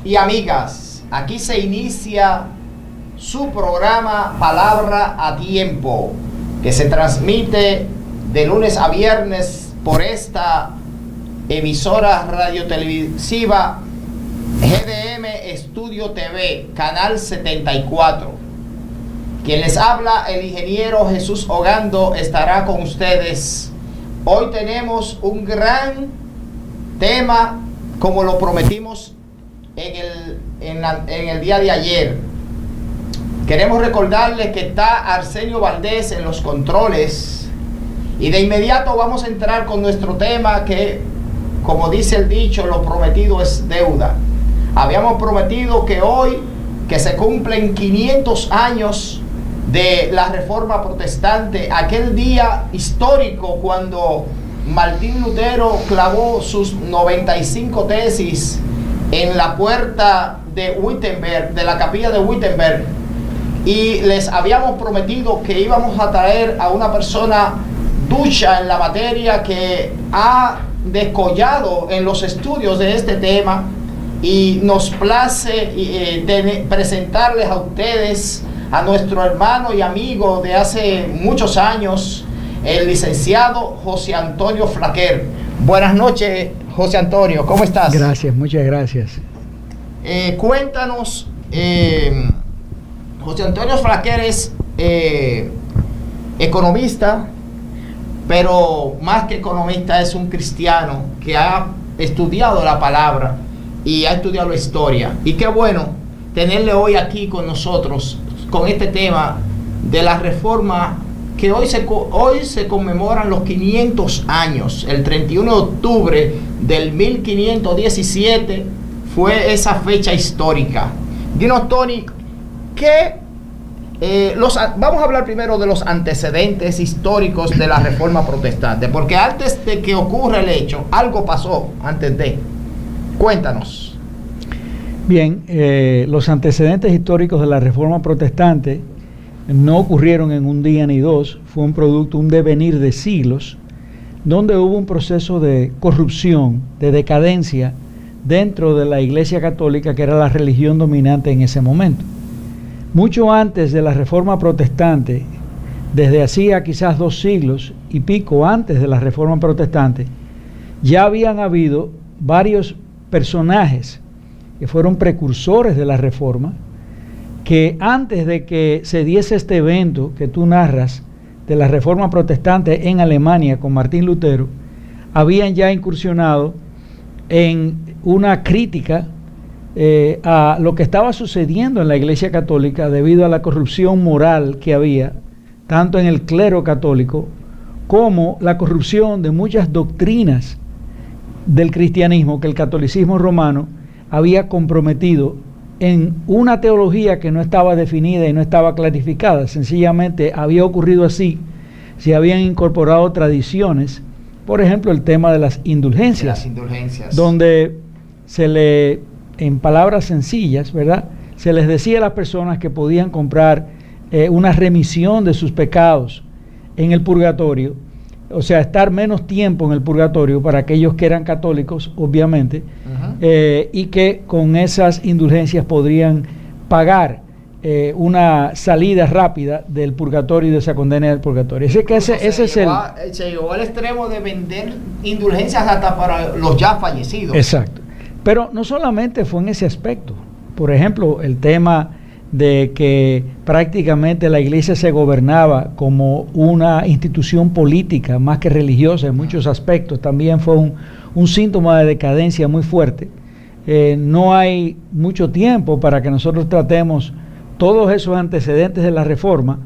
y amigas, aquí se inicia su programa Palabra a Tiempo, que se transmite de lunes a viernes por esta emisora radiotelevisiva GDM Estudio TV, Canal 74. Quien les habla, el ingeniero Jesús Ogando, estará con ustedes. Hoy tenemos un gran tema, como lo prometimos en el día de ayer. Queremos recordarles que está Arsenio Valdés en los controles. Y de inmediato vamos a entrar con nuestro tema que, como dice el dicho, lo prometido es deuda. Habíamos prometido que hoy, que se cumplen 500 años de la Reforma Protestante, aquel día histórico cuando Martín Lutero clavó sus 95 tesis en la puerta de Wittenberg, de la capilla de Wittenberg, y les habíamos prometido que íbamos a traer a una persona ducha en la materia, que ha descollado en los estudios de este tema, y nos place presentarles a ustedes a nuestro hermano y amigo de hace muchos años, el licenciado José Antonio Flaquer. Buenas noches, José Antonio, ¿cómo estás? Gracias, muchas gracias. Cuéntanos, José Antonio Flaquer es economista, pero más que economista es un cristiano que ha estudiado la palabra y ha estudiado la historia. Y qué bueno tenerle hoy aquí con nosotros con este tema de la reforma, que hoy se conmemoran los 500 años. El 31 de octubre del 1517 fue esa fecha histórica. Dinos, Tony, vamos a hablar primero de los antecedentes históricos de la Reforma Protestante, porque antes de que ocurra el hecho, algo pasó antes de. Cuéntanos. Bien, los antecedentes históricos de la Reforma Protestante no ocurrieron en un día ni dos, fue un devenir de siglos, donde hubo un proceso de corrupción, de decadencia dentro de la Iglesia Católica, que era la religión dominante en ese momento. Mucho antes de la Reforma Protestante, desde hacía quizás 2 siglos y pico antes de la Reforma Protestante, ya habían habido varios personajes que fueron precursores de la Reforma, que antes de que se diese este evento que tú narras de la Reforma Protestante en Alemania con Martín Lutero, habían ya incursionado en una crítica a lo que estaba sucediendo en la Iglesia Católica debido a la corrupción moral que había, tanto en el clero católico como la corrupción de muchas doctrinas del cristianismo que el catolicismo romano había comprometido en una teología que no estaba definida y no estaba clarificada. Sencillamente había ocurrido así, se habían incorporado tradiciones, por ejemplo el tema de las indulgencias, donde en palabras sencillas, ¿verdad?, se les decía a las personas que podían comprar una remisión de sus pecados en el purgatorio, o sea, estar menos tiempo en el purgatorio para aquellos que eran católicos, obviamente, y que con esas indulgencias podrían pagar una salida rápida del purgatorio y de esa condena del purgatorio. Se llegó al extremo de vender indulgencias hasta para los ya fallecidos. Exacto. Pero no solamente fue en ese aspecto. Por ejemplo, el tema de que prácticamente la iglesia se gobernaba como una institución política más que religiosa en muchos aspectos, también fue un síntoma de decadencia muy fuerte. No hay mucho tiempo para que nosotros tratemos todos esos antecedentes de la Reforma.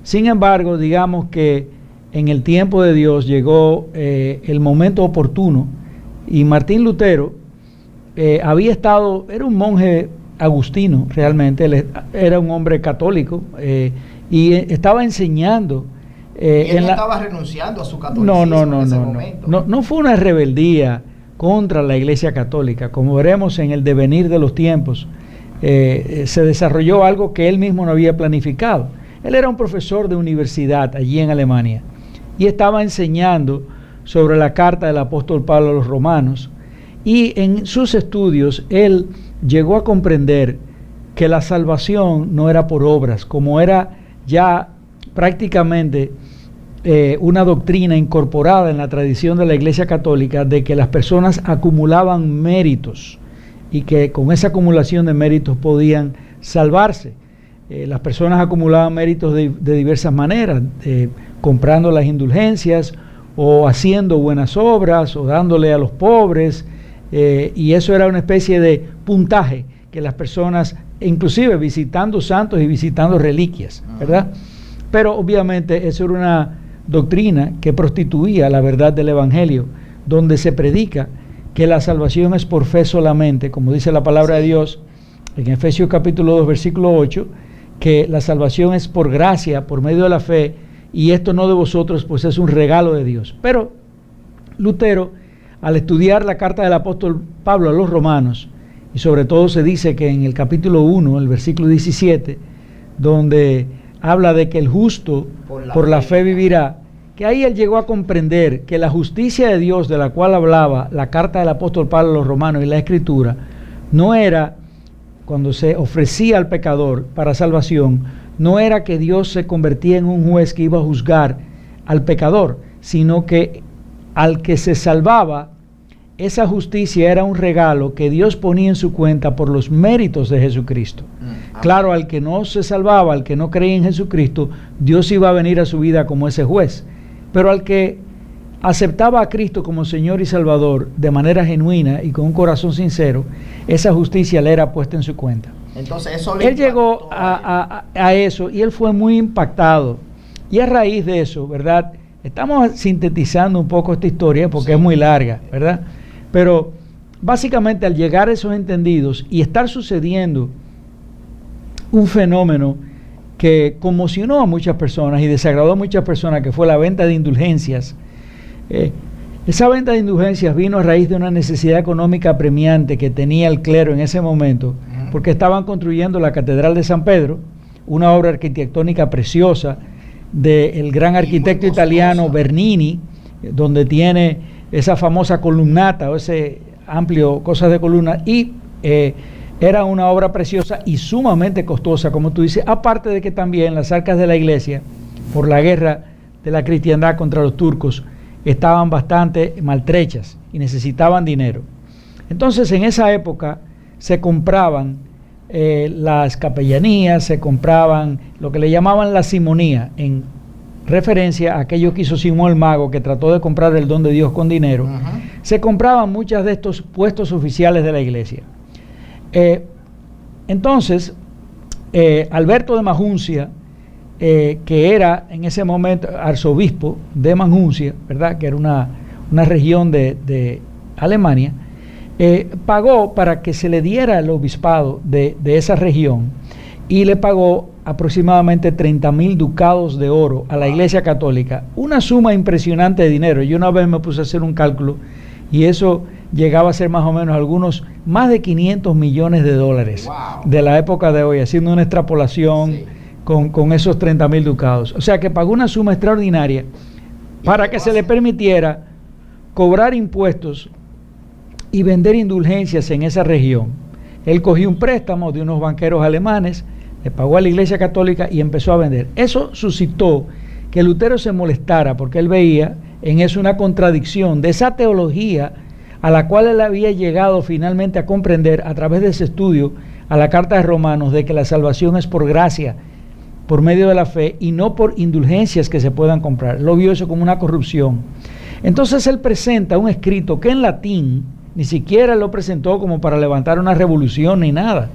Sin embargo, digamos que en el tiempo de Dios llegó el momento oportuno, y Martín Lutero era un monje agustino, realmente. Él era un hombre católico y estaba enseñando. Él no estaba renunciando a su catolicismo no fue una rebeldía contra la Iglesia Católica. Como veremos en el devenir de los tiempos, se desarrolló algo que él mismo no había planificado. Él era un profesor de universidad allí en Alemania y estaba enseñando sobre la carta del apóstol Pablo a los romanos, y en sus estudios él llegó a comprender que la salvación no era por obras, como era ya prácticamente una doctrina incorporada en la tradición de la Iglesia Católica, de que las personas acumulaban méritos y que con esa acumulación de méritos podían salvarse. Las personas acumulaban méritos de diversas maneras, comprando las indulgencias o haciendo buenas obras o dándole a los pobres, y eso era una especie de puntaje que las personas, inclusive visitando santos y visitando reliquias, ¿verdad? Pero obviamente eso era una doctrina que prostituía la verdad del Evangelio, donde se predica que la salvación es por fe solamente, como dice la palabra de Dios en Efesios capítulo 2 versículo 8, que la salvación es por gracia, por medio de la fe, y esto no de vosotros, pues es un regalo de Dios. Pero Lutero, al estudiar la carta del apóstol Pablo a los romanos, y sobre todo se dice que en el capítulo 1, el versículo 17, donde habla de que el justo por la fe vivirá, que ahí él llegó a comprender que la justicia de Dios de la cual hablaba la carta del apóstol Pablo a los romanos y la escritura, no era, cuando se ofrecía al pecador para salvación, no era que Dios se convertía en un juez que iba a juzgar al pecador, sino que al que se salvaba, esa justicia era un regalo que Dios ponía en su cuenta por los méritos de Jesucristo. Claro, al que no se salvaba, al que no creía en Jesucristo, Dios iba a venir a su vida como ese juez. Pero al que aceptaba a Cristo como Señor y Salvador de manera genuina y con un corazón sincero, esa justicia le era puesta en su cuenta. Entonces eso él llegó a eso y él fue muy impactado. Y a raíz de eso, ¿verdad? Estamos sintetizando un poco esta historia porque es muy larga, ¿verdad? Pero básicamente al llegar a esos entendidos y estar sucediendo un fenómeno que conmocionó a muchas personas y desagradó a muchas personas, que fue la venta de indulgencias. Esa venta de indulgencias vino a raíz de una necesidad económica apremiante que tenía el clero en ese momento, porque estaban construyendo la Catedral de San Pedro, una obra arquitectónica preciosa del gran arquitecto italiano Bernini, donde tiene esa famosa columnata o ese amplio cosas de columna, y era una obra preciosa y sumamente costosa, como tú dices, aparte de que también las arcas de la iglesia, por la guerra de la cristiandad contra los turcos, estaban bastante maltrechas y necesitaban dinero. Entonces en esa época se compraban las capellanías, se compraban lo que le llamaban la simonía, en referencia a aquello que hizo Simón el Mago, que trató de comprar el don de Dios con dinero. Se compraban muchas de estos puestos oficiales de la iglesia. Entonces Alberto de Maguncia, que era en ese momento arzobispo de Maguncia, ¿verdad?, que era una región de Alemania, pagó para que se le diera el obispado de esa región, y le pagó aproximadamente 30,000 ducados de oro a la Iglesia Católica, una suma impresionante de dinero. Yo una vez me puse a hacer un cálculo y eso llegaba a ser más o menos más de 500 millones de dólares de la época de hoy, haciendo una extrapolación con esos 30,000 ducados. O sea que pagó una suma extraordinaria para que se le permitiera cobrar impuestos y vender indulgencias en esa región. Él cogió un préstamo de unos banqueros alemanes, le pagó a la Iglesia Católica y empezó a vender. Eso suscitó que Lutero se molestara, porque él veía en eso una contradicción de esa teología a la cual él había llegado finalmente a comprender a través de ese estudio a la carta de Romanos, de que la salvación es por gracia, por medio de la fe, y no por indulgencias que se puedan comprar. Lo vio eso como una corrupción. Entonces él presenta un escrito que en latín, ni siquiera lo presentó como para levantar una revolución ni nada.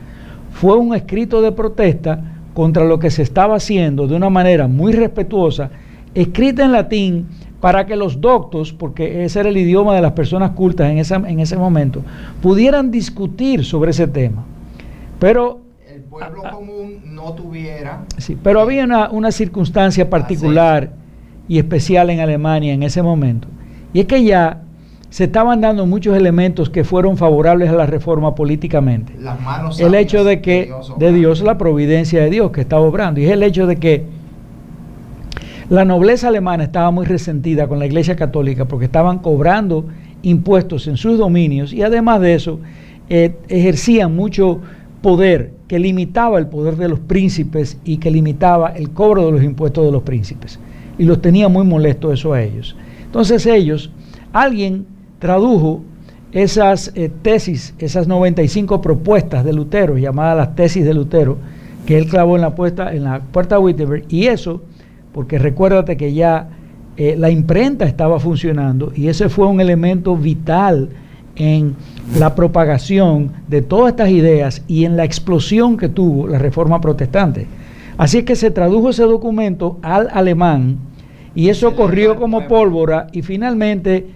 Fue un escrito de protesta contra lo que se estaba haciendo de una manera muy respetuosa, escrita en latín para que los doctos, porque ese era el idioma de las personas cultas en ese momento, pudieran discutir sobre ese tema. Pero el pueblo común no tuviera... Sí, pero había una circunstancia particular y especial en Alemania en ese momento, y es que ya se estaban dando muchos elementos que fueron favorables a la reforma políticamente. Las manos el hecho de que de Dios, la providencia de Dios que estaba obrando, y es el hecho de que la nobleza alemana estaba muy resentida con la Iglesia Católica porque estaban cobrando impuestos en sus dominios, y además de eso ejercían mucho poder que limitaba el poder de los príncipes y que limitaba el cobro de los impuestos de los príncipes. Y los tenía muy molestos eso a ellos. Entonces alguien tradujo esas tesis, esas 95 propuestas de Lutero, llamadas las tesis de Lutero, que él clavó en la puerta de Wittenberg, y eso, porque recuérdate que ya la imprenta estaba funcionando, y ese fue un elemento vital en la propagación de todas estas ideas y en la explosión que tuvo la Reforma Protestante. Así es que se tradujo ese documento al alemán, y eso corrió como pólvora, y finalmente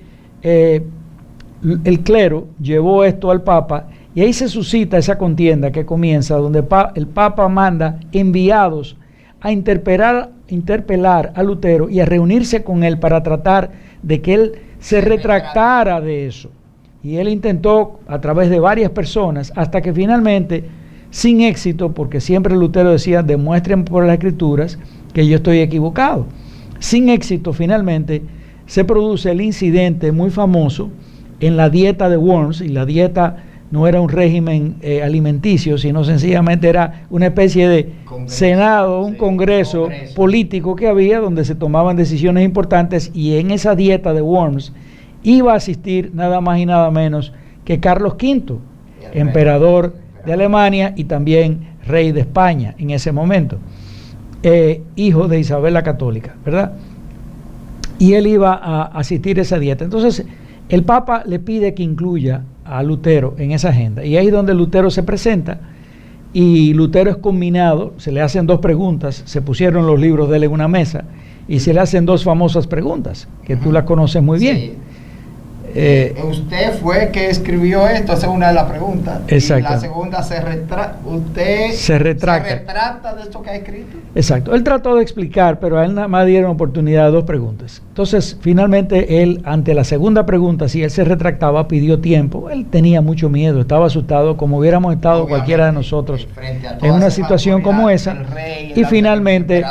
el clero llevó esto al Papa, y ahí se suscita esa contienda que comienza, donde el Papa manda enviados a interpelar a Lutero y a reunirse con él para tratar de que él se retractara de eso. Y él intentó a través de varias personas, hasta que finalmente, sin éxito, porque siempre Lutero decía, demuestren por las Escrituras que yo estoy equivocado. Sin éxito, finalmente, se produce el incidente muy famoso en la dieta de Worms, y la dieta no era un régimen alimenticio, sino sencillamente era una especie de senado, un congreso político que había, donde se tomaban decisiones importantes, y en esa dieta de Worms iba a asistir nada más y nada menos que Carlos V, emperador de Alemania y también rey de España en ese momento, hijo de Isabel la Católica, ¿verdad? Y él iba a asistir a esa dieta. Entonces el Papa le pide que incluya a Lutero en esa agenda, y ahí es donde Lutero se presenta, y Lutero es conminado, se le hacen dos preguntas, se pusieron los libros de él en una mesa, y se le hacen dos famosas preguntas, que tú las conoces muy bien. Sí. Usted fue el que escribió esto, esa es una de las preguntas. Exacto. Y la segunda, ¿usted se retracta de esto que ha escrito? Exacto. Él trató de explicar, pero a él nada más dieron oportunidad de dos preguntas. Entonces, finalmente, él, ante la segunda pregunta, si él se retractaba, pidió tiempo. Él tenía mucho miedo, estaba asustado, como hubiéramos estado obviamente cualquiera de nosotros en una situación como esa. Y finalmente,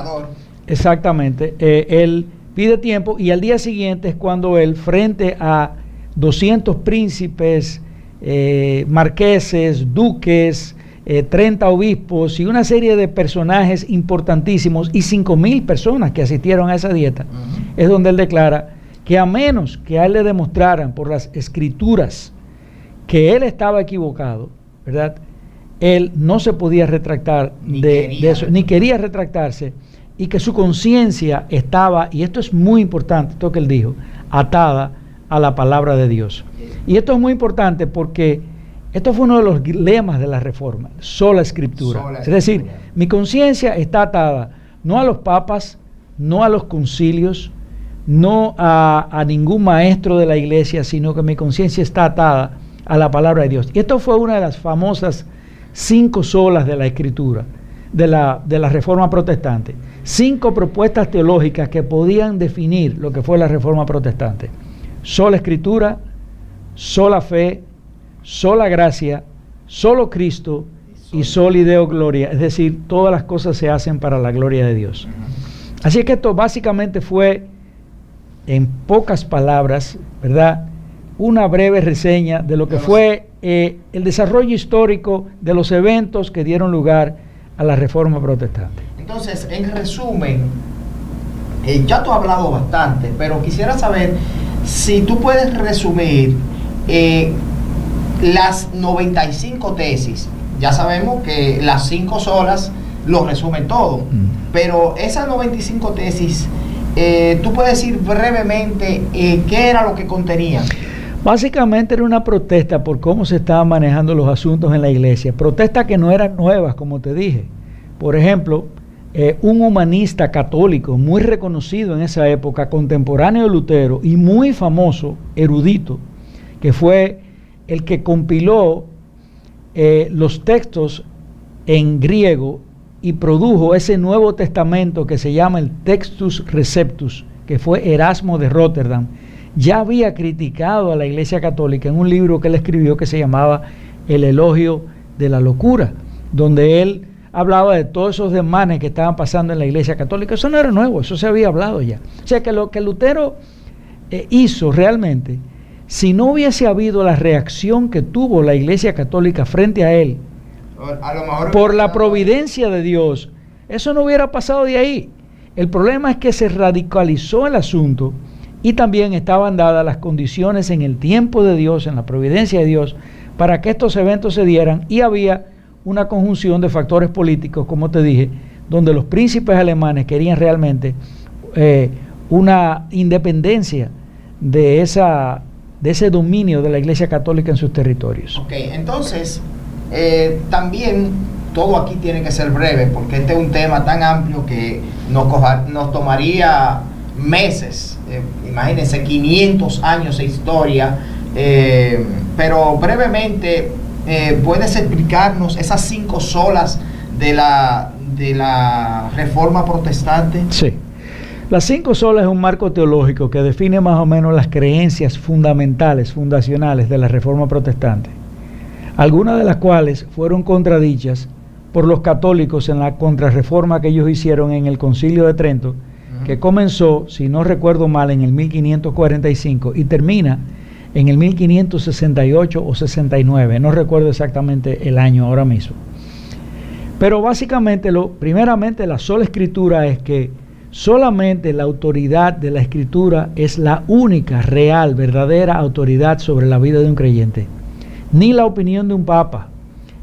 exactamente, él pide tiempo, y al día siguiente es cuando él, frente a 200 príncipes, marqueses, duques, 30 obispos y una serie de personajes importantísimos, y 5.000 personas que asistieron a esa dieta, es donde él declara que a menos que a él le demostraran por las escrituras que él estaba equivocado, ¿verdad?, él no se podía retractar de eso, ni quería retractarse, y que su conciencia estaba, y esto es muy importante, esto que él dijo, atada a la palabra de Dios. Y esto es muy importante porque esto fue uno de los lemas de la Reforma, sola escritura. Es decir, mi conciencia está atada no a los papas, no a los concilios, no a ningún maestro de la iglesia, sino que mi conciencia está atada a la palabra de Dios. Y esto fue una de las famosas 5 solas de la escritura, de la Reforma Protestante. 5 propuestas teológicas que podían definir lo que fue la Reforma Protestante: sola escritura, sola fe, sola gracia, solo Cristo y soli Deo gloria. Es decir, todas las cosas se hacen para la gloria de Dios. Así es que esto básicamente fue, en pocas palabras, ¿verdad?, una breve reseña de lo que fue el desarrollo histórico de los eventos que dieron lugar a la Reforma Protestante. Entonces, en resumen, ya tú has hablado bastante, pero quisiera saber si tú puedes resumir las 95 tesis. Ya sabemos que las 5 solas lo resumen todo, pero esas 95 tesis, tú puedes decir brevemente qué era lo que contenían. Básicamente era una protesta por cómo se estaban manejando los asuntos en la iglesia. Protestas que no eran nuevas, como te dije. Por ejemplo, un humanista católico muy reconocido en esa época, contemporáneo de Lutero y muy famoso, erudito, que fue el que compiló los textos en griego y produjo ese Nuevo Testamento que se llama el Textus Receptus, que fue Erasmo de Rotterdam. Ya había criticado a la Iglesia Católica en un libro que él escribió que se llamaba El Elogio de la Locura, donde él hablaba de todos esos desmanes que estaban pasando en la Iglesia Católica. Eso no era nuevo, eso se había hablado ya. O sea que lo que Lutero hizo realmente si no hubiese habido la reacción que tuvo la Iglesia Católica frente a él, a lo mejor por la providencia de Dios, eso no hubiera pasado de ahí. El problema es que se radicalizó el asunto y también estaban dadas las condiciones en el tiempo de Dios, en la providencia de Dios, para que estos eventos se dieran, y había una conjunción de factores políticos, como te dije, donde los príncipes alemanes querían realmente una independencia de ese dominio de la Iglesia Católica en sus territorios. Ok, entonces, también todo aquí tiene que ser breve, porque este es un tema tan amplio que nos tomaría meses, imagínense, 500 años de historia, pero brevemente, ¿puedes explicarnos esas 5 solas de la Reforma Protestante? Sí. Las 5 solas es un marco teológico que define más o menos las creencias fundamentales, fundacionales de la Reforma Protestante, algunas de las cuales fueron contradichas por los católicos en la contrarreforma que ellos hicieron en el Concilio de Trento, que comenzó, si no recuerdo mal, en el 1545 y termina en el 1568 o 69, no recuerdo exactamente el año ahora mismo. Pero básicamente, primeramente, la sola escritura es que solamente la autoridad de la escritura es la única, real, verdadera autoridad sobre la vida de un creyente. Ni la opinión de un papa,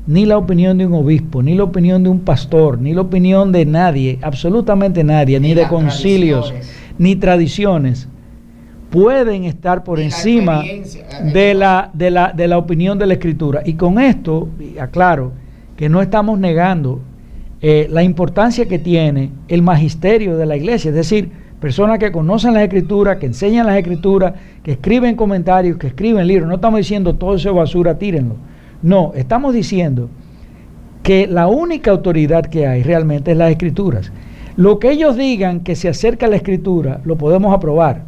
ni la opinión de un obispo, ni la opinión de un pastor, ni la opinión de nadie, absolutamente nadie, ni de concilios, ni tradiciones, pueden estar por encima de la opinión de la escritura. Y con esto, aclaro, que no estamos negando la importancia que tiene el magisterio de la iglesia, es decir, personas que conocen las escrituras, que enseñan las escrituras, que escriben comentarios, que escriben libros. No estamos diciendo todo eso es basura, tírenlo. No, estamos diciendo que la única autoridad que hay realmente es las escrituras. Lo que ellos digan que se acerca a la escritura, lo podemos aprobar.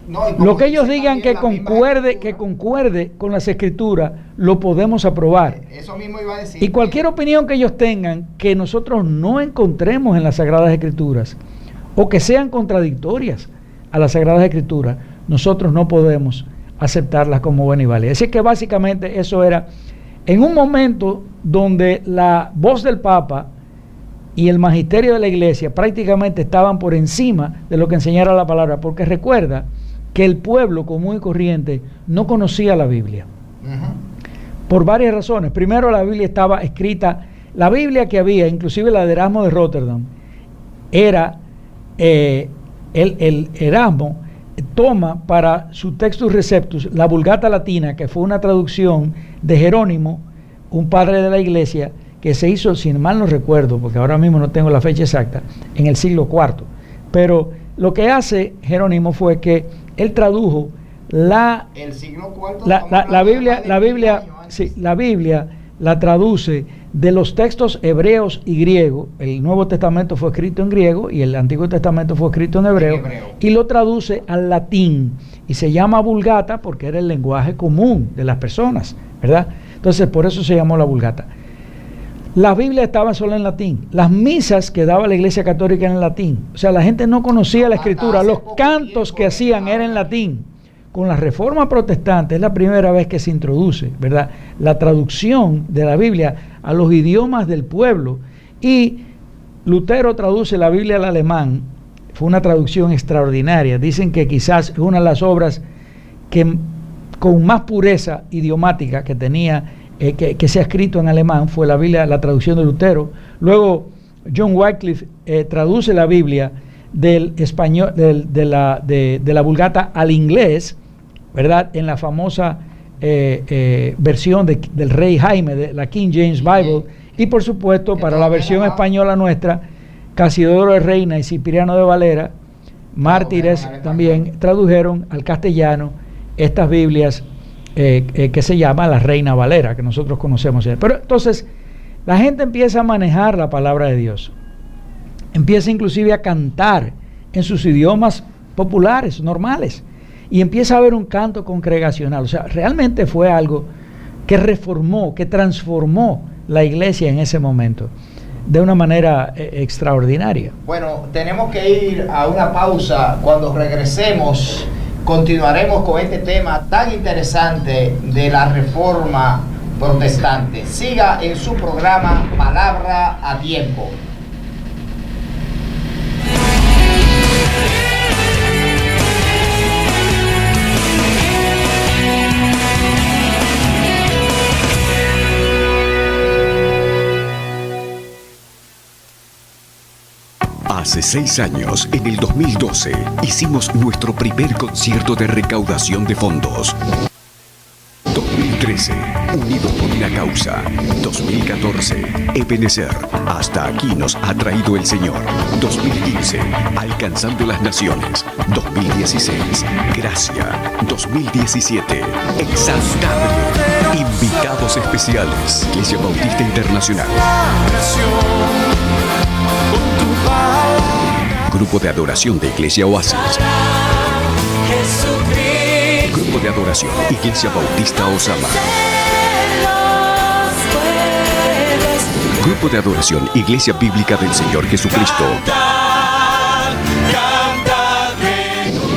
No, lo que ellos digan que concuerde con las escrituras, lo podemos aprobar. Eso mismo iba a decir. Y cualquier opinión que ellos tengan que nosotros no encontremos en las Sagradas Escrituras o que sean contradictorias a las Sagradas Escrituras, nosotros no podemos aceptarlas como buena y válida. Así que básicamente eso era en un momento donde la voz del Papa y el magisterio de la Iglesia prácticamente estaban por encima de lo que enseñara la palabra, porque recuerda que el pueblo común y corriente no conocía la Biblia. Por varias razones. Primero, la Biblia estaba escrita, la Biblia que había, inclusive la de Erasmo de Rotterdam, era el Erasmo toma para su Textus Receptus la Vulgata Latina, que fue una traducción de Jerónimo, un padre de la iglesia, que se hizo, si mal no recuerdo, porque ahora mismo no tengo la fecha exacta, en el siglo IV. Pero lo que hace Jerónimo fue que él tradujo la Biblia la traduce de los textos hebreos y griegos. El Nuevo Testamento fue escrito en griego y el Antiguo Testamento fue escrito en hebreo, y lo traduce al latín, y se llama Vulgata porque era el lenguaje común de las personas, ¿verdad? Entonces por eso se llamó la Vulgata. La Biblia estaba solo en latín, las misas que daba la Iglesia Católica eran en latín, o sea, la gente no conocía la escritura, los cantos que hacían eran en latín. Con la Reforma Protestante es la primera vez que se introduce, ¿verdad?, la traducción de la Biblia a los idiomas del pueblo, y Lutero traduce la Biblia al alemán. Fue una traducción extraordinaria. Dicen que quizás es una de las obras que con más pureza idiomática que tenía, que se ha escrito en alemán, fue la Biblia, la traducción de Lutero. Luego John Wycliffe traduce la Biblia del español, de la Vulgata al inglés, ¿verdad?, en la famosa versión del Rey Jaime, de la King James Bible, y por supuesto para la versión española nuestra, Casidoro de Reina y Cipriano de Valera, mártires, también tradujeron al castellano estas Biblias que se llama la Reina Valera, que nosotros conocemos. Pero entonces la gente empieza a manejar la palabra de Dios, empieza inclusive a cantar en sus idiomas populares, normales, y empieza a haber un canto congregacional. O sea, realmente fue algo que reformó, que transformó la iglesia en ese momento de una manera extraordinaria. Bueno, tenemos que ir a una pausa. Cuando regresemos, continuaremos con este tema tan interesante de la Reforma Protestante. Siga en su programa Palabra a Tiempo. Hace 6 años, en el 2012, hicimos nuestro primer concierto de recaudación de fondos. 2013, Unidos por una Causa. 2014, Ebenecer. Hasta aquí nos ha traído el Señor. 2015, Alcanzando las Naciones. 2016, Gracia. 2017, Exaltable. Invitados especiales, Iglesia Bautista Internacional. Grupo de adoración de Iglesia Oasis. Grupo de adoración Iglesia Bautista Osama. Grupo de adoración Iglesia Bíblica del Señor Jesucristo.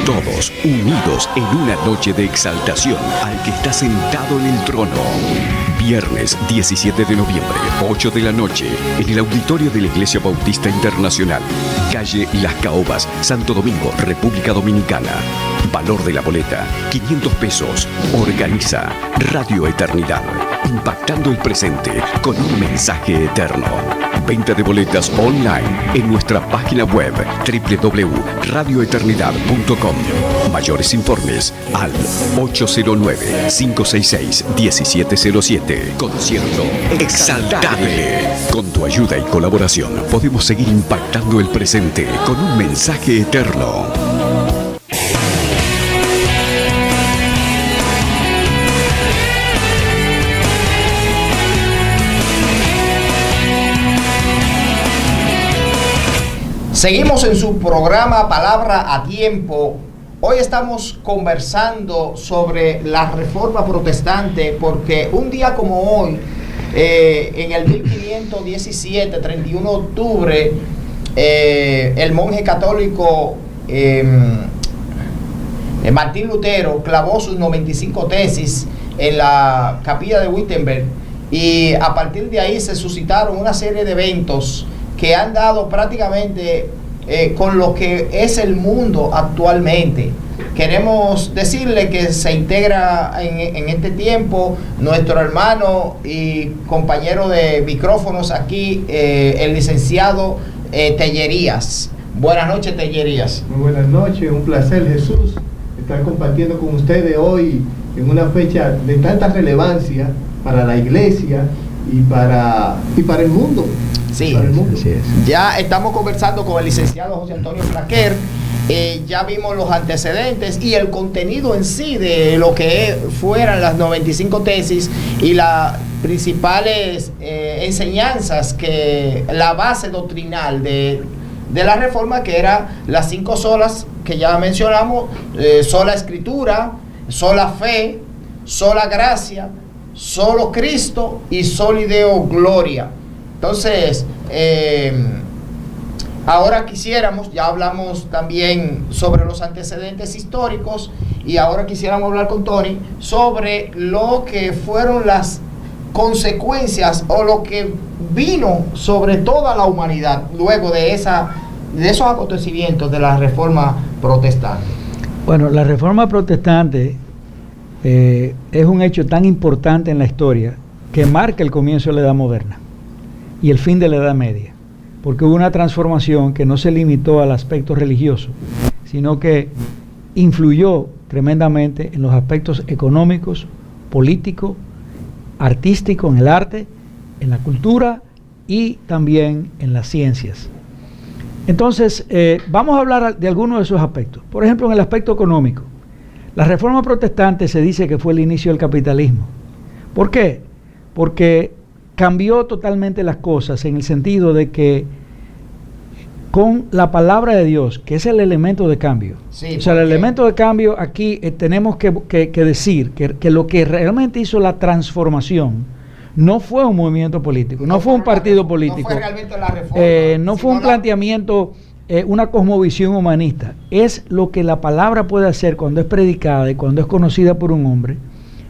Todos unidos en una noche de exaltación al que está sentado en el trono. Viernes 17 de noviembre, 8 de la noche, en el auditorio de la Iglesia Bautista Internacional, calle Las Caobas, Santo Domingo, República Dominicana. Valor de la boleta, 500 pesos. Organiza Radio Eternidad, impactando el presente con un mensaje eterno. Venta de boletas online en nuestra página web www.radioeternidad.com. Mayores informes al 809-566-1707. Concierto Exaltable. Con tu ayuda y colaboración podemos seguir impactando el presente con un mensaje eterno. Seguimos en su programa Palabra a Tiempo. Hoy estamos conversando sobre la Reforma Protestante porque un día como hoy, en el 1517, 31 de octubre, el monje católico Martín Lutero clavó sus 95 tesis en la capilla de Wittenberg, y a partir de ahí se suscitaron una serie de eventos que han dado prácticamente con lo que es el mundo actualmente. Queremos decirle que se integra en este tiempo nuestro hermano y compañero de micrófonos aquí, el licenciado Tellerías. Buenas noches, Tellerías. Muy buenas noches, un placer, Jesús, estar compartiendo con ustedes hoy en una fecha de tanta relevancia para la iglesia y para el mundo. Sí, así es. Ya estamos conversando con el licenciado José Antonio Flaquer. Ya vimos los antecedentes y el contenido en sí de lo que fueran las 95 tesis y las principales enseñanzas, que la base doctrinal de la Reforma, que era las 5 solas que ya mencionamos: sola Escritura, sola fe, sola gracia, solo Cristo y soli Deo gloria. Entonces, ahora quisiéramos, ya hablamos también sobre los antecedentes históricos, y ahora quisiéramos hablar con Tony sobre lo que fueron las consecuencias o lo que vino sobre toda la humanidad luego de esos acontecimientos de la Reforma Protestante. Bueno, la Reforma Protestante es un hecho tan importante en la historia que marca el comienzo de la Edad Moderna y el fin de la Edad Media, porque hubo una transformación que no se limitó al aspecto religioso, sino que influyó tremendamente en los aspectos económicos, políticos, artísticos, en el arte, en la cultura y también en las ciencias. Entonces, vamos a hablar de algunos de esos aspectos. Por ejemplo, en el aspecto económico, la Reforma Protestante se dice que fue el inicio del capitalismo. ¿Por qué? Porque cambió totalmente las cosas en el sentido de que con la palabra de Dios, que es el elemento de cambio. Sí, o sea, el elemento de cambio aquí tenemos que decir que lo que realmente hizo la transformación no fue un movimiento político, no fue un partido político, no fue realmente la reforma, no fue un planteamiento una cosmovisión humanista, es lo que la palabra puede hacer cuando es predicada y cuando es conocida por un hombre.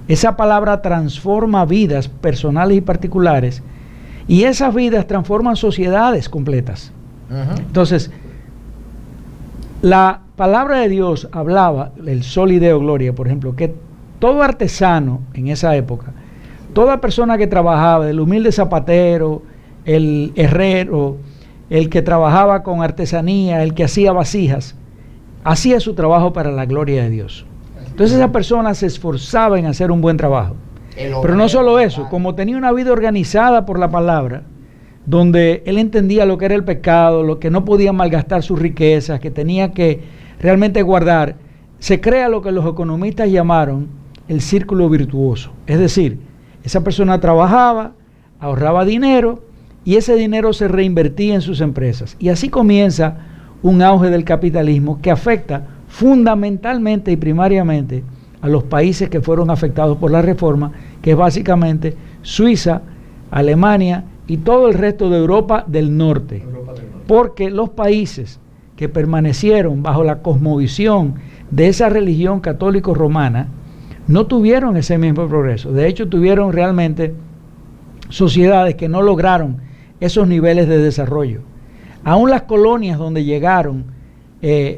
Esa palabra transforma vidas personales y particulares, y esas vidas transforman sociedades completas. Entonces, la palabra de Dios hablaba, el Soli Deo Gloria, por ejemplo, que todo artesano en esa época, toda persona que trabajaba, el humilde zapatero, el herrero, el que trabajaba con artesanía, el que hacía vasijas, hacía su trabajo para la gloria de Dios. Entonces esa persona se esforzaba en hacer un buen trabajo. Pero no solo eso, como tenía una vida organizada por la palabra, donde él entendía lo que era el pecado, lo que no podía malgastar sus riquezas, que tenía que realmente guardar, se crea lo que los economistas llamaron el círculo virtuoso. Es decir, esa persona trabajaba, ahorraba dinero y ese dinero se reinvertía en sus empresas. Y así comienza un auge del capitalismo que afecta fundamentalmente y primariamente a los países que fueron afectados por la reforma, que es básicamente Suiza, Alemania y todo el resto de Europa del norte. Porque los países que permanecieron bajo la cosmovisión de esa religión católico-romana no tuvieron ese mismo progreso. De hecho, tuvieron realmente sociedades que no lograron esos niveles de desarrollo. Aún las colonias donde llegaron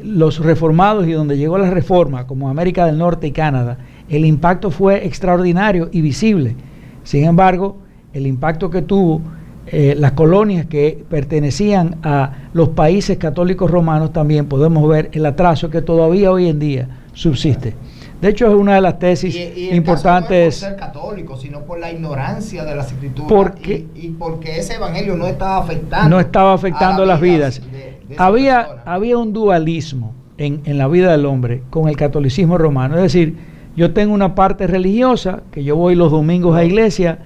los reformados y donde llegó la reforma, como América del Norte y Canadá, el impacto fue extraordinario y visible. Sin embargo, el impacto que tuvo las colonias que pertenecían a los países católicos romanos, también podemos ver el atraso que todavía hoy en día subsiste. De hecho, es una de las tesis importantes. No es por ser católico, sino por la ignorancia de las escrituras y porque ese evangelio no estaba afectando las vidas. Había un dualismo en la vida del hombre con el catolicismo romano. Es decir, yo tengo una parte religiosa, que yo voy los domingos a iglesia,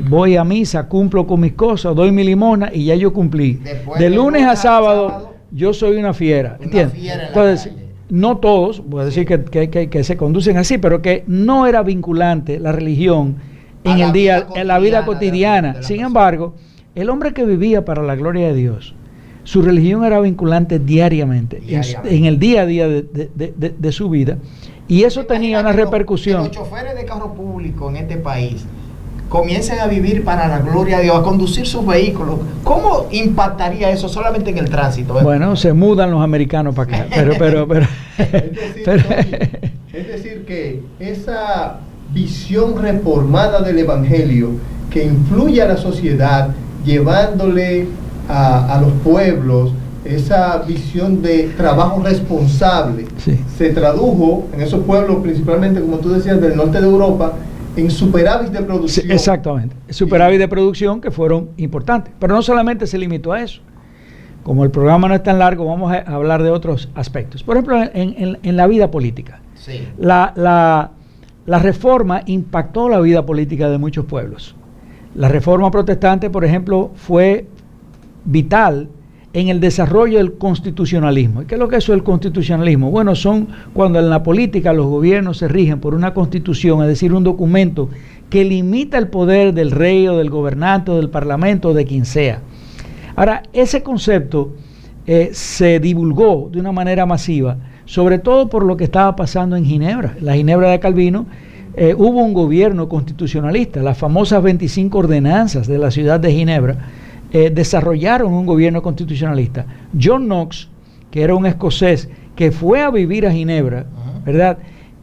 voy a misa, cumplo con mis cosas, doy mi limosna y ya yo cumplí. De lunes a sábado yo soy una fiera. ¿Entiendes? Entonces, no todos, voy a decir que se conducen así, pero que no era vinculante la religión en la vida cotidiana. Sin embargo, el hombre que vivía para la gloria de Dios, su religión era vinculante diariamente. En el día a día de su vida, y eso tenía una repercusión. Los choferes de carro público en este país comiencen a vivir para la gloria de Dios, a conducir sus vehículos. ¿Cómo impactaría eso solamente en el tránsito? Bueno, se mudan los americanos para acá, pero es decir, que esa visión reformada del evangelio que influye a la sociedad, llevándole a los pueblos esa visión de trabajo responsable, se tradujo en esos pueblos, principalmente, como tú decías, del norte de Europa, en superávit de producción. Sí, exactamente, superávit de producción que fueron importantes, pero no solamente se limitó a eso. Como el programa no es tan largo, vamos a hablar de otros aspectos. Por ejemplo, en la vida política. Sí. La reforma impactó la vida política de muchos pueblos. La reforma protestante, por ejemplo, fue vital en el desarrollo del constitucionalismo. ¿Y qué es lo que es el constitucionalismo? Bueno, son cuando en la política los gobiernos se rigen por una constitución, es decir, un documento que limita el poder del rey o del gobernante o del parlamento o de quien sea. Ahora, ese concepto se divulgó de una manera masiva, sobre todo por lo que estaba pasando en Ginebra. La Ginebra de Calvino, hubo un gobierno constitucionalista, las famosas 25 ordenanzas de la ciudad de Ginebra, desarrollaron un gobierno constitucionalista. John Knox, que era un escocés que fue a vivir a Ginebra, ¿verdad?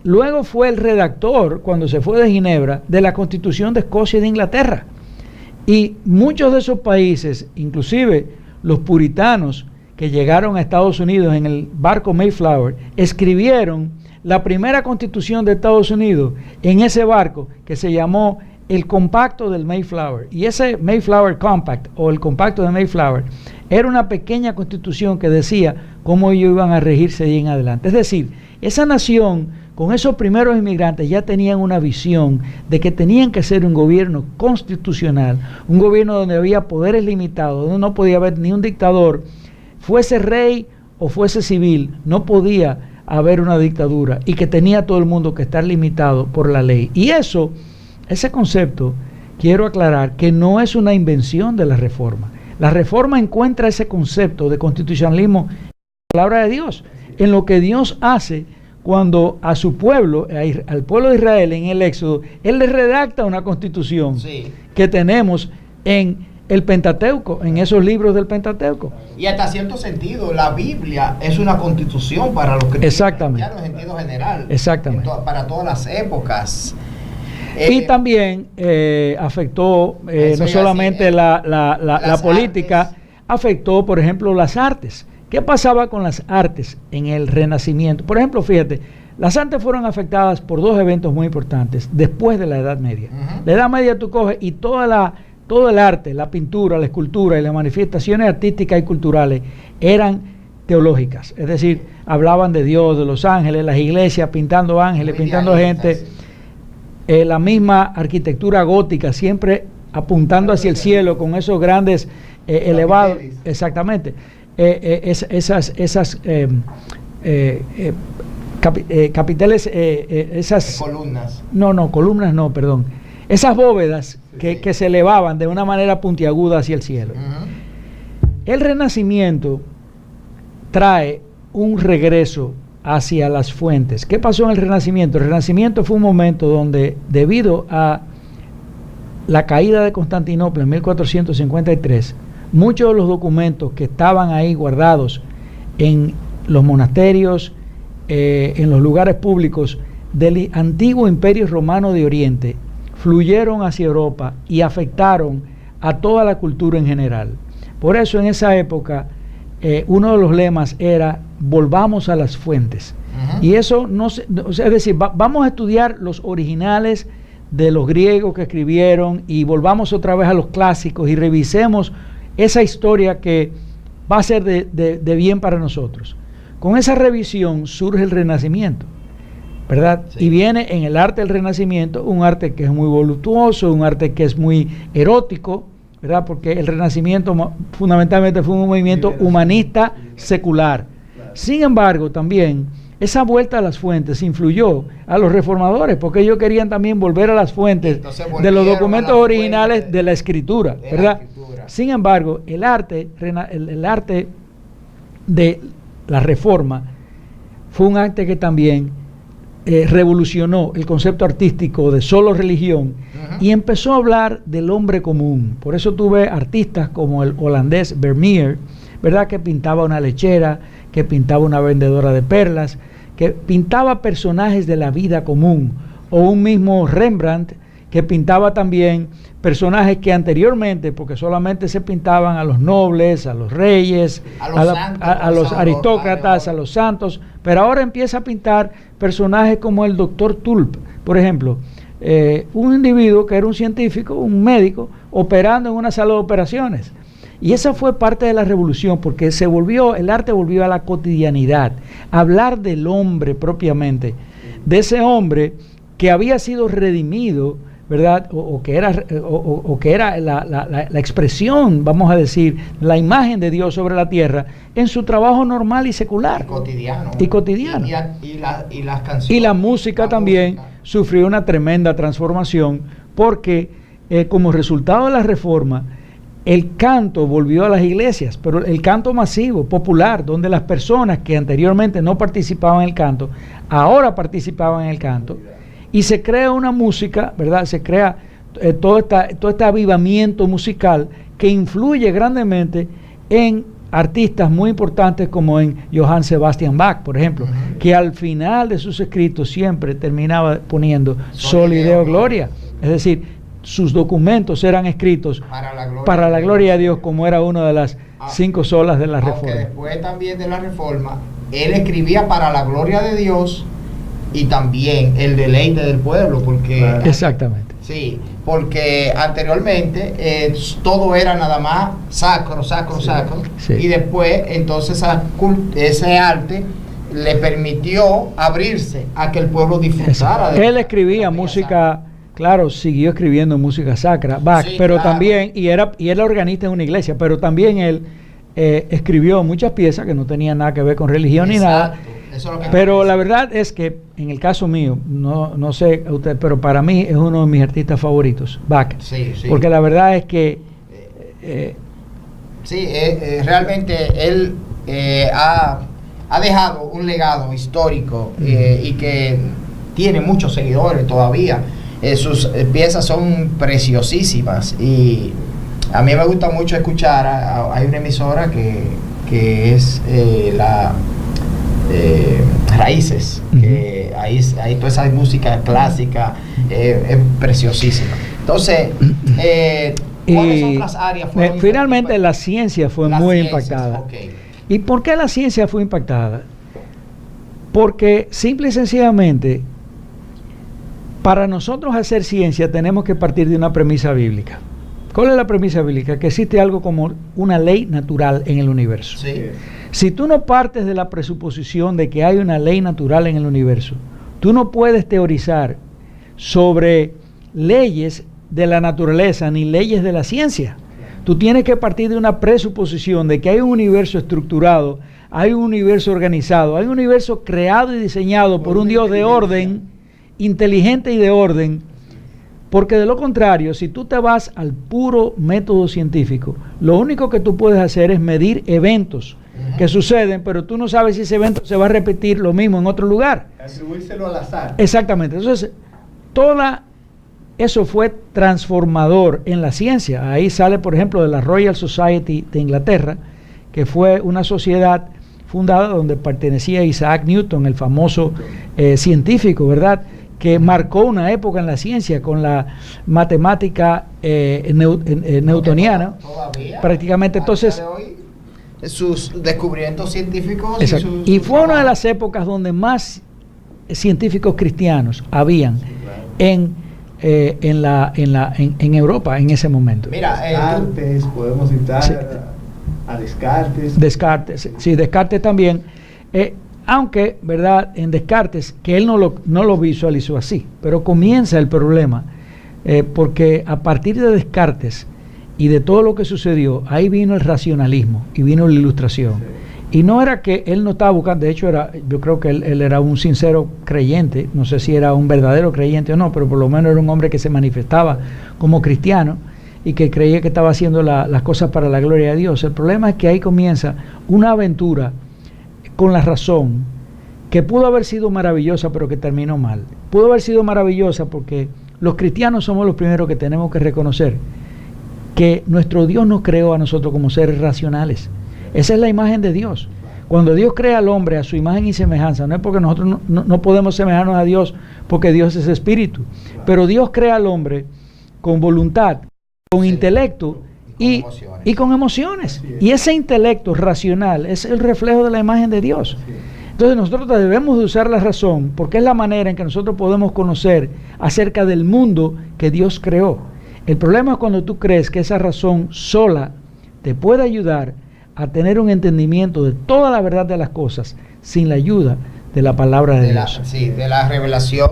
Luego fue el redactor, cuando se fue de Ginebra, de la Constitución de Escocia y de Inglaterra. Y muchos de esos países, inclusive los puritanos que llegaron a Estados Unidos en el barco Mayflower, escribieron la primera constitución de Estados Unidos en ese barco que se llamó el compacto del Mayflower. Y ese Mayflower Compact, o el compacto de Mayflower, era una pequeña constitución que decía cómo ellos iban a regirse de ahí en adelante. Es decir, esa nación, con esos primeros inmigrantes, ya tenían una visión de que tenían que ser un gobierno constitucional, un gobierno donde había poderes limitados, donde no podía haber ni un dictador, fuese rey o fuese civil, no podía haber una dictadura, y que tenía todo el mundo que estar limitado por la ley. Y ese concepto, quiero aclarar que no es una invención de la reforma. La Reforma encuentra ese concepto de constitucionalismo en la palabra de Dios, en lo que Dios hace cuando a su pueblo, al pueblo de Israel en el Éxodo, Él le redacta una constitución que tenemos en el Pentateuco, en esos libros del Pentateuco. Y hasta cierto sentido, la Biblia es una constitución para los cristianos. Exactamente. En sentido general. Exactamente. Para todas las épocas. Y también afectó no solamente la política, artes. Afectó, por ejemplo, las artes. ¿Qué pasaba con las artes en el Renacimiento? Por ejemplo, fíjate, las artes fueron afectadas por dos eventos muy importantes después de la Edad Media. La Edad Media tú coges y todo el arte, la pintura, la escultura y las manifestaciones artísticas y culturales eran teológicas. Es decir, hablaban de Dios, de los ángeles, las iglesias pintando ángeles, pintando gente. La misma arquitectura gótica, siempre apuntando hacia el cielo con esos grandes elevados. Exactamente. Esas capiteles, esas columnas. No, columnas no, perdón. Esas bóvedas que se elevaban de una manera puntiaguda hacia el cielo. El Renacimiento trae un regreso hacia las fuentes. ¿Qué pasó en el Renacimiento? El Renacimiento fue un momento donde, debido a la caída de Constantinopla en 1453, muchos de los documentos que estaban ahí guardados en los monasterios, en los lugares públicos del antiguo Imperio Romano de Oriente, fluyeron hacia Europa y afectaron a toda la cultura en general. Por eso en esa época uno de los lemas era volvamos a las fuentes. Y eso es decir, vamos a estudiar los originales de los griegos que escribieron y volvamos otra vez a los clásicos y revisemos esa historia que va a ser de bien para nosotros. Con esa revisión surge el Renacimiento, ¿verdad? Sí. Y viene en el arte del Renacimiento un arte que es muy voluptuoso, un arte que es muy erótico, ¿verdad? Porque el Renacimiento fundamentalmente fue un movimiento humanista secular. Sin embargo, también esa vuelta a las fuentes influyó a los reformadores, porque ellos querían también volver a las fuentes de los documentos originales de la escritura, ¿verdad? Sin embargo, el arte de la Reforma fue un arte que también revolucionó el concepto artístico de solo religión y empezó a hablar del hombre común. Por eso tuve artistas como el holandés Vermeer, ¿verdad? Que pintaba una lechera, que pintaba una vendedora de perlas, que pintaba personajes de la vida común, o un mismo Rembrandt que pintaba también personajes que anteriormente, porque solamente se pintaban a los nobles, a los reyes, a los aristócratas, a los santos, pero ahora empieza a pintar personajes como el doctor Tulp, por ejemplo, un individuo que era un científico, un médico, operando en una sala de operaciones. Y esa fue parte de la revolución, porque el arte volvió a la cotidianidad, a hablar del hombre propiamente, de ese hombre que había sido redimido, ¿verdad? O que era la expresión, vamos a decir, la imagen de Dios sobre la tierra en su trabajo normal y secular. Y cotidiano. Y las canciones. Y la música también sufrió una tremenda transformación, porque como resultado de la Reforma, el canto volvió a las iglesias, pero el canto masivo, popular, donde las personas que anteriormente no participaban en el canto, ahora participaban en el canto, y se crea una música, ¿verdad? Se crea todo este avivamiento musical que influye grandemente en artistas muy importantes como en Johann Sebastian Bach, por ejemplo, que al final de sus escritos siempre terminaba poniendo Soli Deo Gloria, es decir, sus documentos eran escritos para la gloria de Dios, como era una de las 5 solas de la Reforma. Después también de la Reforma, él escribía para la gloria de Dios y también el deleite del pueblo, porque exactamente. Sí, porque anteriormente todo era nada más sacro, sí. Y después entonces ese arte le permitió abrirse a que el pueblo disfrutara. Él escribía música. Claro, siguió escribiendo música sacra, Bach, sí, pero claro. También, y era organista en una iglesia, pero también él escribió muchas piezas que no tenían nada que ver con religión. Exacto. Ni nada. Eso es lo que pero la verdad es que en el caso mío, no sé a usted, pero para mí es uno de mis artistas favoritos, Bach. Sí. Porque la verdad es que Sí, realmente él ha dejado un legado histórico y que tiene muchos seguidores todavía. Sus piezas son preciosísimas y a mí me gusta mucho escuchar. Hay una emisora que es la Raíces, que ahí toda esa música clásica es preciosísima. Entonces, ¿cuáles otras áreas fueron finalmente la ciencia fue muy impactada. Okay. ¿Y por qué la ciencia fue impactada? Porque simple y sencillamente, para nosotros hacer ciencia tenemos que partir de una premisa bíblica. ¿Cuál es la premisa bíblica? Que existe algo como una ley natural en el universo. Sí. Si tú no partes de la presuposición de que hay una ley natural en el universo, tú no puedes teorizar sobre leyes de la naturaleza ni leyes de la ciencia. Tú tienes que partir de una presuposición de que hay un universo estructurado, hay un universo organizado, hay un universo creado y diseñado por un Dios de orden, inteligente y de orden, porque de lo contrario, si tú te vas al puro método científico, lo único que tú puedes hacer es medir eventos que suceden, pero tú no sabes si ese evento se va a repetir lo mismo en otro lugar. Atribuírselo al azar. Exactamente. Entonces, eso fue transformador en la ciencia. Ahí sale, por ejemplo, de la Royal Society de Inglaterra, que fue una sociedad fundada donde pertenecía Isaac Newton, el famoso científico, ¿verdad?, que marcó una época en la ciencia con la matemática newtoniana. Todavía, prácticamente. Entonces, sus descubrimientos científicos y fue una de las épocas donde más científicos cristianos habían en Europa en ese momento. Mira, Descartes, podemos citar a Descartes. Descartes también, aunque, ¿verdad?, en Descartes, que él no lo visualizó así, pero comienza el problema, porque a partir de Descartes y de todo lo que sucedió, ahí vino el racionalismo y vino la ilustración. Sí. Y no era que él no estaba buscando, de hecho yo creo que él era un sincero creyente, no sé si era un verdadero creyente o no, pero por lo menos era un hombre que se manifestaba como cristiano y que creía que estaba haciendo las cosas para la gloria de Dios. El problema es que ahí comienza una aventura con la razón que pudo haber sido maravillosa, pero que terminó mal. Pudo haber sido maravillosa porque los cristianos somos los primeros que tenemos que reconocer que nuestro Dios nos creó a nosotros como seres racionales. Esa es la imagen de Dios. Cuando Dios crea al hombre a su imagen y semejanza, no es porque nosotros no podemos semejarnos a Dios, porque Dios es espíritu, pero Dios crea al hombre con voluntad, con intelecto y con emociones. Y ese intelecto racional es el reflejo de la imagen de Dios. Entonces nosotros debemos de usar la razón, porque es la manera en que nosotros podemos conocer acerca del mundo que Dios creó. El problema es cuando tú crees que esa razón sola te puede ayudar a tener un entendimiento de toda la verdad de las cosas sin la ayuda de la palabra de Dios. De la revelación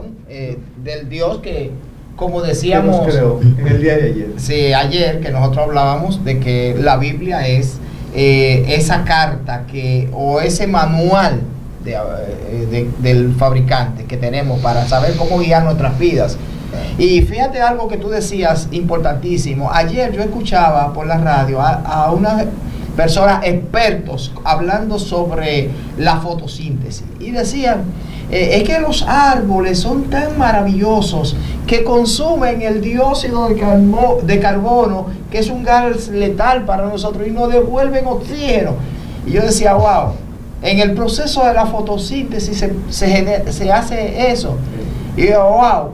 del Dios que, como decíamos, que nos creó en el día de ayer. Sí, ayer que nosotros hablábamos de que la Biblia es esa carta o ese manual del fabricante que tenemos para saber cómo guiar nuestras vidas. Y fíjate algo que tú decías importantísimo. Ayer yo escuchaba por la radio a unas personas expertos hablando sobre la fotosíntesis y decían es que los árboles son tan maravillosos que consumen el dióxido de carbono, que es un gas letal para nosotros, y nos devuelven oxígeno. Y yo decía, wow, en el proceso de la fotosíntesis se hace eso. Y yo, wow,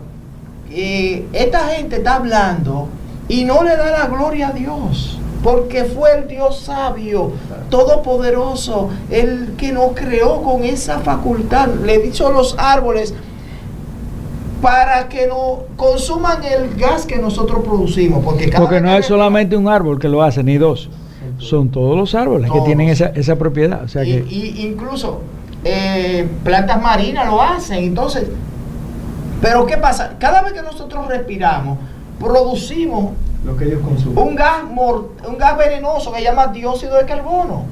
esta gente está hablando y no le da la gloria a Dios, porque fue el Dios sabio, todopoderoso, el que nos creó con esa facultad. Le dicho a los árboles para que no consuman el gas que nosotros producimos, porque no es solamente un árbol que lo hace, ni dos, son todos los árboles que tienen esa propiedad. O sea y incluso plantas marinas lo hacen. Entonces, pero ¿qué pasa? Cada vez que nosotros respiramos, producimos lo que ellos consumen, un gas venenoso que se llama dióxido de carbono,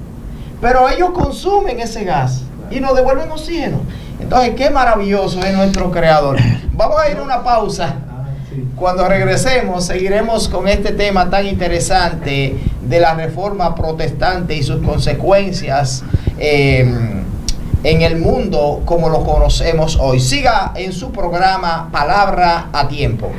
pero ellos consumen ese gas y nos devuelven oxígeno. Entonces, qué maravilloso es nuestro creador. Vamos a ir a una pausa. Cuando regresemos seguiremos con este tema tan interesante de la reforma protestante y sus consecuencias en el mundo como lo conocemos hoy. Siga en su programa Palabra a Tiempo.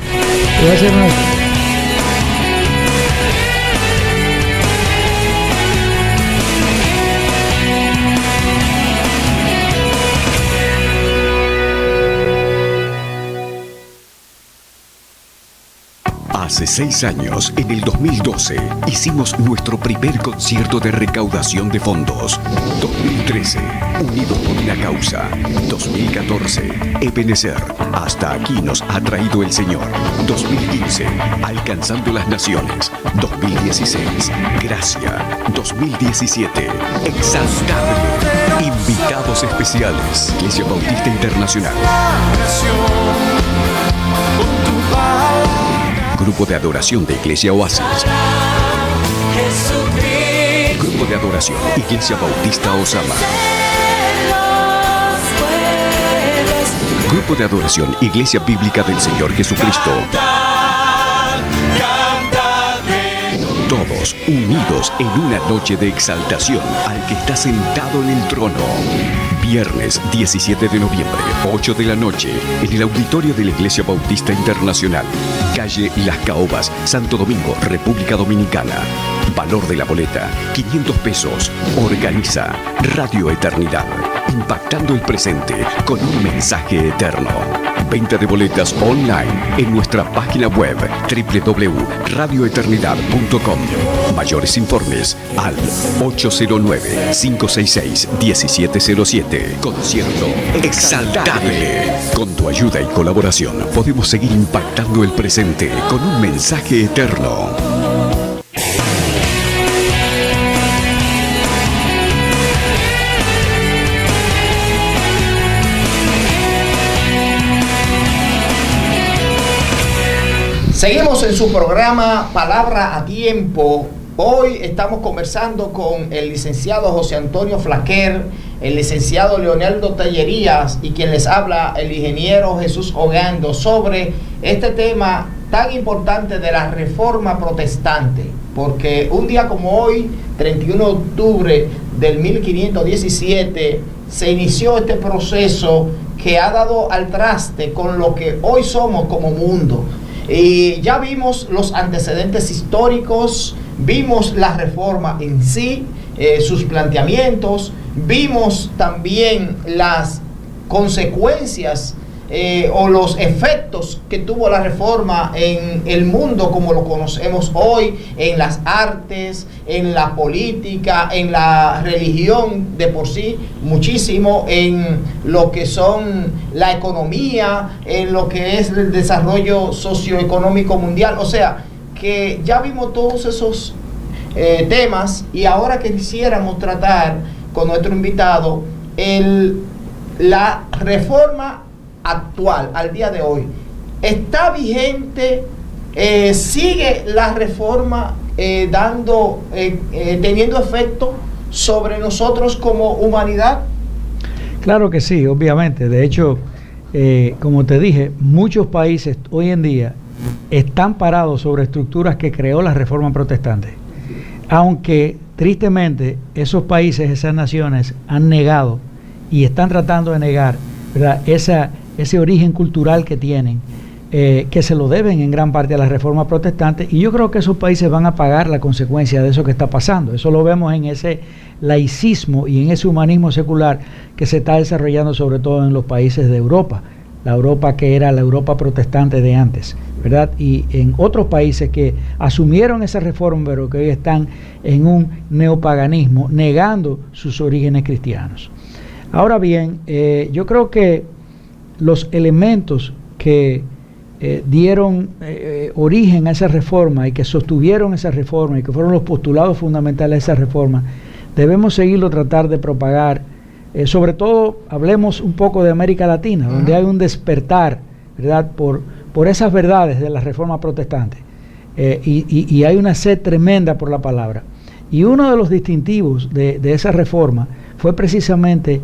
Hace 6 años, en el 2012, hicimos nuestro primer concierto de recaudación de fondos. 2013, Unidos por una Causa. 2014, Ebenecer. Hasta aquí nos ha traído el Señor. 2015, Alcanzando las Naciones. 2016, Gracia. 2017, Exaltable. Invitados especiales, Iglesia Bautista Internacional. Grupo de adoración de Iglesia Oasis. Grupo de adoración Iglesia Bautista Osama. Grupo de adoración Iglesia Bíblica del Señor Jesucristo. Todos unidos en una noche de exaltación al que está sentado en el trono. Viernes 17 de noviembre, 8 de la noche, en el auditorio de la Iglesia Bautista Internacional. Calle Las Caobas, Santo Domingo, República Dominicana. Valor de la boleta, 500 pesos. Organiza Radio Eternidad, impactando el presente con un mensaje eterno. Venta de boletas online en nuestra página web www.radioeternidad.com. Mayores informes al 809-566-1707. Concierto Exaltable. Con tu ayuda y colaboración podemos seguir impactando el presente con un mensaje eterno. Seguimos en su programa Palabra a Tiempo. Hoy estamos conversando con el licenciado José Antonio Flaquer, el licenciado Leoneldo Tellerías y quien les habla, el ingeniero Jesús Ogando, sobre este tema tan importante de la reforma protestante. Porque un día como hoy, 31 de octubre del 1517, se inició este proceso que ha dado al traste con lo que hoy somos como mundo. Y ya vimos los antecedentes históricos, vimos la reforma en sí, sus planteamientos, vimos también las consecuencias o los efectos que tuvo la reforma en el mundo como lo conocemos hoy, en las artes, en la política, en la religión de por sí, muchísimo, en lo que son la economía, en lo que es el desarrollo socioeconómico mundial. O sea, que ya vimos todos esos temas, y ahora que quisiéramos tratar con nuestro invitado la reforma actual, al día de hoy, ¿está vigente? ¿Sigue la reforma teniendo efecto sobre nosotros como humanidad? Claro que sí, obviamente. De hecho, como te dije, muchos países hoy en día están parados sobre estructuras que creó la reforma protestante. Aunque tristemente esos países, esas naciones han negado y están tratando de negar, ¿verdad?, ese origen cultural que tienen, que se lo deben en gran parte a la reforma protestante, y yo creo que esos países van a pagar la consecuencia de eso que está pasando. Eso lo vemos en ese laicismo y en ese humanismo secular que se está desarrollando sobre todo en los países de Europa, la Europa que era la Europa protestante de antes, ¿verdad? Y en otros países que asumieron esa reforma, pero que hoy están en un neopaganismo, negando sus orígenes cristianos. Ahora bien, yo creo que los elementos que dieron origen a esa reforma y que sostuvieron esa reforma y que fueron los postulados fundamentales de esa reforma, debemos seguirlo, tratar de propagar. Sobre todo, hablemos un poco de América Latina, donde hay un despertar, ¿verdad?, por esas verdades de la reforma protestante, y hay una sed tremenda por la palabra. Y uno de los distintivos de esa reforma fue precisamente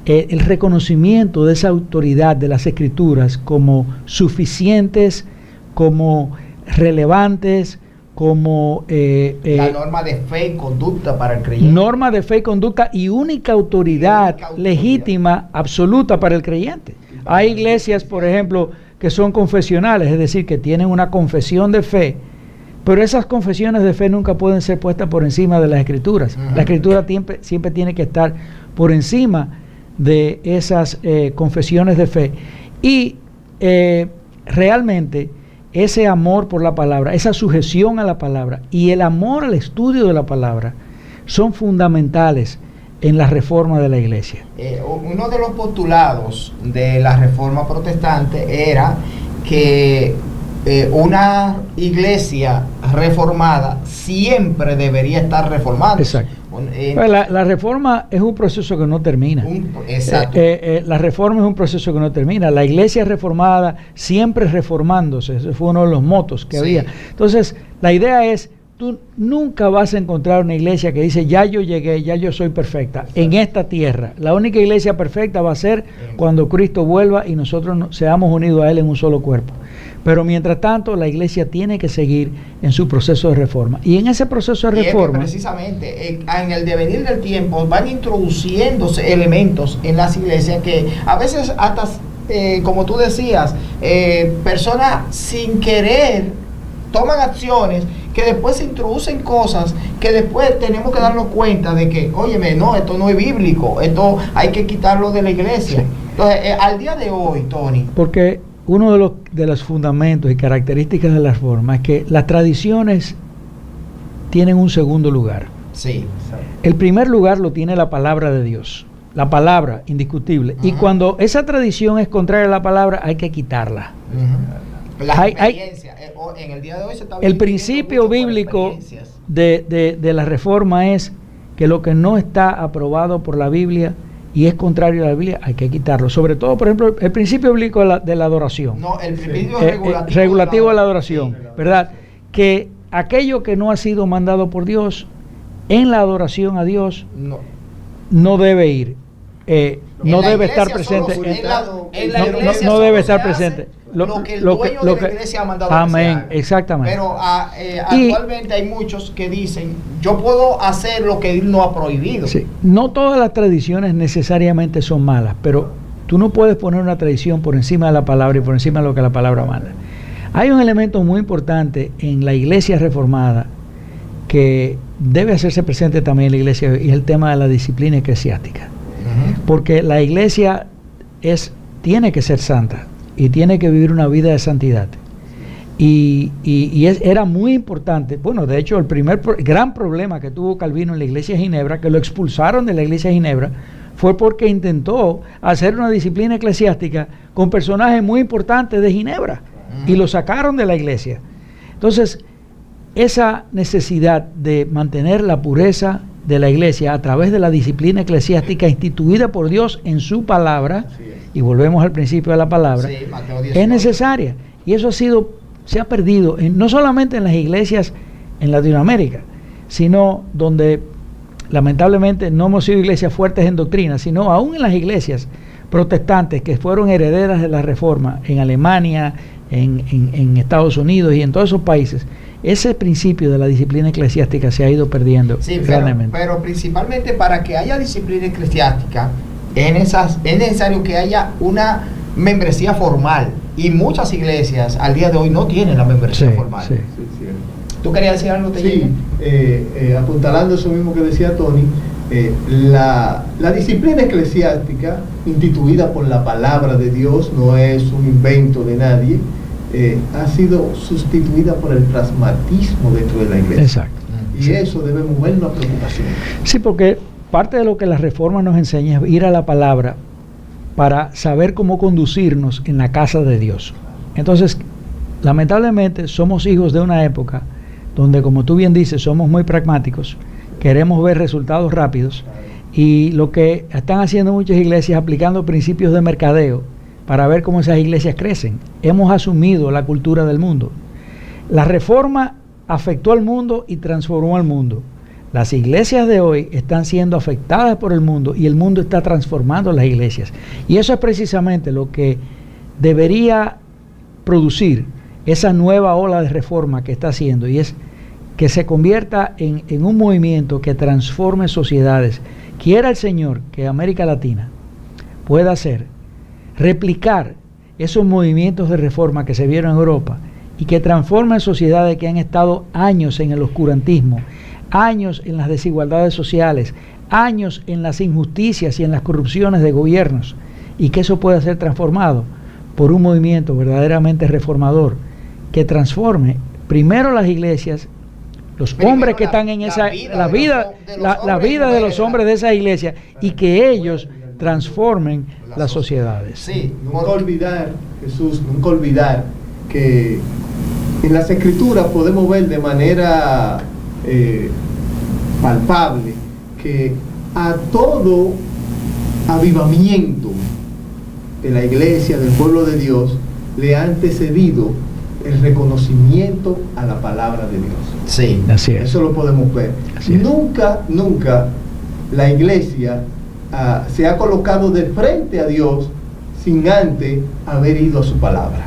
el reconocimiento de esa autoridad de las Escrituras como suficientes, como relevantes, como la norma de fe y conducta para el creyente. Norma de fe y conducta y única autoridad legítima, absoluta para el creyente. Hay iglesias, por ejemplo, que son confesionales, es decir, que tienen una confesión de fe, pero esas confesiones de fe nunca pueden ser puestas por encima de las Escrituras. La Escritura siempre tiene que estar por encima de esas confesiones de fe. Y realmente ese amor por la palabra, esa sujeción a la palabra y el amor al estudio de la palabra son fundamentales en la reforma de la iglesia. Uno de los postulados de la reforma protestante era que una iglesia reformada siempre debería estar reformada. Exacto. La reforma es un proceso que no termina. Exacto. La reforma es un proceso que no termina. La iglesia reformada siempre reformándose. Ese fue uno de los motos que había. Entonces, la idea es, tú nunca vas a encontrar una iglesia que dice, ya yo llegué, ya yo soy perfecta en esta tierra. La única iglesia perfecta va a ser cuando Cristo vuelva y nosotros seamos unidos a Él en un solo cuerpo. Pero mientras tanto, la iglesia tiene que seguir en su proceso de reforma. Y en ese proceso de reforma... precisamente, en el devenir del tiempo van introduciéndose elementos en las iglesias que a veces hasta, como tú decías, personas sin querer toman acciones que después se introducen cosas que después tenemos que darnos cuenta de que, óyeme, no, esto no es bíblico, esto hay que quitarlo de la iglesia. Sí. Entonces, al día de hoy, Tony... Porque uno de los fundamentos y características de la reforma es que las tradiciones tienen un segundo lugar. Sí. El primer lugar lo tiene la palabra de Dios, la palabra indiscutible. Y cuando esa tradición es contraria a la palabra, hay que quitarla. La experiencia. En el día de hoy se está el principio bíblico de la reforma es que lo que no está aprobado por la Biblia y es contrario a la Biblia, hay que quitarlo. Sobre todo, por ejemplo, el principio bíblico de la adoración. No, el principio regulativo de la adoración, ¿verdad? Que aquello que no ha sido mandado por Dios en la adoración a Dios no debe ir. No debe estar presente. No debe estar presente. Lo que el dueño de la iglesia ha mandado. Amén, exactamente. Pero actualmente hay muchos que dicen, yo puedo hacer lo que Él no ha prohibido. Sí. No todas las tradiciones necesariamente son malas, pero tú no puedes poner una tradición por encima de la palabra y por encima de lo que la palabra manda. Hay un elemento muy importante en la iglesia reformada que debe hacerse presente también en la iglesia, y es el tema de la disciplina eclesiástica. Porque la iglesia tiene que ser santa y tiene que vivir una vida de santidad. Era muy importante. Bueno, de hecho, el primer gran problema que tuvo Calvino en la iglesia de Ginebra, que lo expulsaron de la iglesia de Ginebra, fue porque intentó hacer una disciplina eclesiástica con personajes muy importantes de Ginebra y lo sacaron de la iglesia. Entonces, esa necesidad de mantener la pureza de la iglesia a través de la disciplina eclesiástica instituida por Dios en su palabra, y volvemos al principio de la palabra, es necesaria. Y eso se ha perdido, no solamente en las iglesias en Latinoamérica, sino donde lamentablemente no hemos sido iglesias fuertes en doctrina, sino aún en las iglesias protestantes que fueron herederas de la Reforma en Alemania, en Estados Unidos y en todos esos países. Ese principio de la disciplina eclesiástica se ha ido perdiendo grandemente. Pero principalmente para que haya disciplina eclesiástica es necesario que haya una membresía formal, y muchas iglesias al día de hoy no tienen la membresía formal. Sí. ¿Tú querías decir algo? Sí, apuntalando eso mismo que decía Tony, la disciplina eclesiástica instituida por la palabra de Dios, no es un invento de nadie, ha sido sustituida por el pragmatismo dentro de la iglesia. Exacto. Y eso debe movernos a preocupación. Sí, porque parte de lo que la reforma nos enseña es ir a la palabra para saber cómo conducirnos en la casa de Dios. Entonces, lamentablemente, somos hijos de una época donde, como tú bien dices, somos muy pragmáticos, queremos ver resultados rápidos, y lo que están haciendo muchas iglesias aplicando principios de mercadeo para ver cómo esas iglesias crecen. Hemos asumido la cultura del mundo. La reforma afectó al mundo y transformó al mundo. Las iglesias de hoy están siendo afectadas por el mundo y el mundo está transformando las iglesias. Y eso es precisamente lo que debería producir esa nueva ola de reforma que está haciendo, y es que se convierta en un movimiento que transforme sociedades. Quiera el Señor que América Latina pueda hacer, replicar esos movimientos de reforma que se vieron en Europa y que transformen sociedades que han estado años en el oscurantismo, años en las desigualdades sociales, años en las injusticias y en las corrupciones de gobiernos, y que eso pueda ser transformado por un movimiento verdaderamente reformador que transforme primero las iglesias, los hombres que están en la vida de los hombres de esas iglesias, y que ellos transformen las sociedades. Sí, nunca olvidar, Jesús, nunca olvidar que en las Escrituras podemos ver de manera palpable que a todo avivamiento de la iglesia, del pueblo de Dios, le ha antecedido el reconocimiento a la palabra de Dios. Sí, así es. Eso lo podemos ver. Nunca la iglesia se ha colocado de frente a Dios sin antes haber ido a su palabra.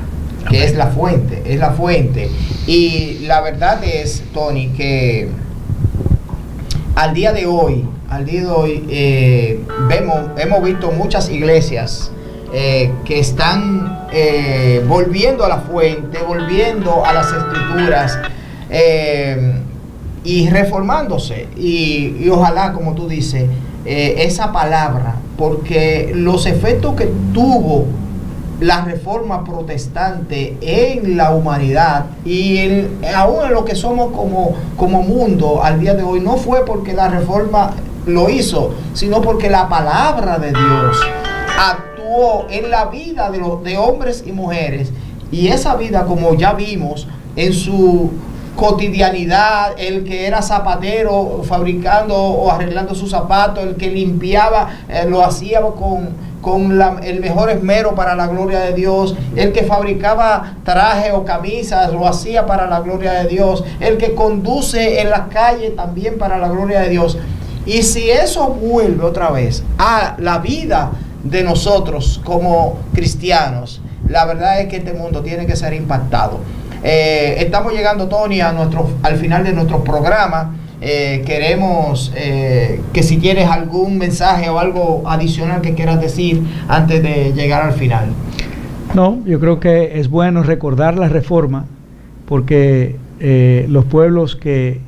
Que es la fuente. Y la verdad es, Tony, que al día de hoy hemos visto muchas iglesias que están volviendo a la fuente, volviendo a las escrituras y reformándose. Y ojalá, como tú dices, esa palabra, porque los efectos que tuvo la reforma protestante en la humanidad y aún en lo que somos como mundo al día de hoy, no fue porque la reforma lo hizo, sino porque la palabra de Dios actuó en la vida de hombres y mujeres, y esa vida, como ya vimos en su cotidianidad, el que era zapatero fabricando o arreglando sus zapatos, el que limpiaba, lo hacía con el mejor esmero para la gloria de Dios, el que fabricaba trajes o camisas lo hacía para la gloria de Dios, el que conduce en la calle también para la gloria de Dios. Y si eso vuelve otra vez a la vida de nosotros como cristianos, la verdad es que este mundo tiene que ser impactado. Estamos llegando, Tony, al final de nuestro programa. Queremos que si tienes algún mensaje o algo adicional que quieras decir antes de llegar al final. No, yo creo que es bueno recordar la reforma, porque los pueblos que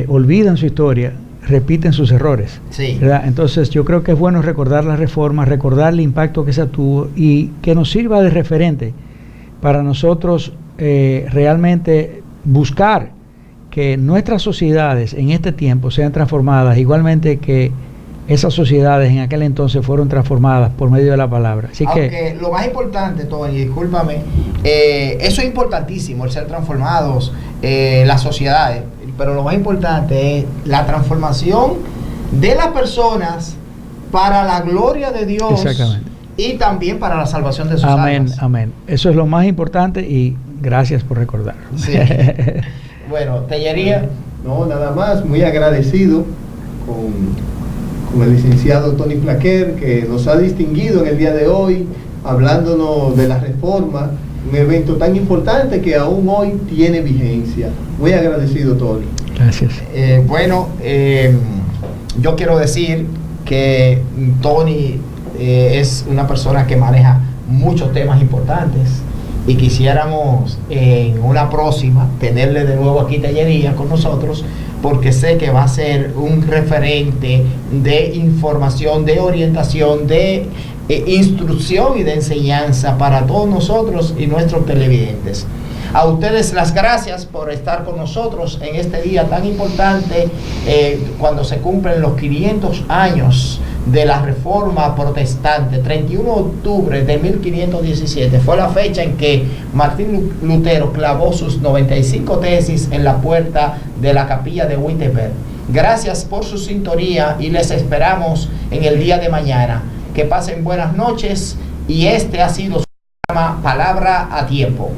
olvidan su historia repiten sus errores. Sí. ¿Verdad? Entonces yo creo que es bueno recordar la reforma, recordar el impacto que esa tuvo y que nos sirva de referente para nosotros realmente buscar que nuestras sociedades en este tiempo sean transformadas igualmente que esas sociedades en aquel entonces fueron transformadas por medio de la palabra. Así que lo más importante, Tony, discúlpame, eso es importantísimo, el ser transformados, las sociedades, pero lo más importante es la transformación de las personas para la gloria de Dios. Exactamente. Y también para la salvación de sus almas. Amén. Eso es lo más importante y gracias por recordar. Sí. Bueno, Tellería. No, nada más, muy agradecido con el licenciado Tony Plaquer, que nos ha distinguido en el día de hoy, hablándonos de la reforma, un evento tan importante que aún hoy tiene vigencia. Muy agradecido, Tony. Gracias. Yo quiero decir que Tony es una persona que maneja muchos temas importantes y quisiéramos en una próxima tenerle de nuevo aquí Tellería con nosotros, porque sé que va a ser un referente de información, de orientación, de instrucción y de enseñanza para todos nosotros y nuestros televidentes. A ustedes las gracias por estar con nosotros en este día tan importante, cuando se cumplen los 500 años de la Reforma Protestante. 31 de octubre de 1517 fue la fecha en que Martín Lutero clavó sus 95 tesis en la puerta de la capilla de Wittenberg. Gracias por su sintonía y les esperamos en el día de mañana. Que pasen buenas noches, y este ha sido su programa Palabra a Tiempo.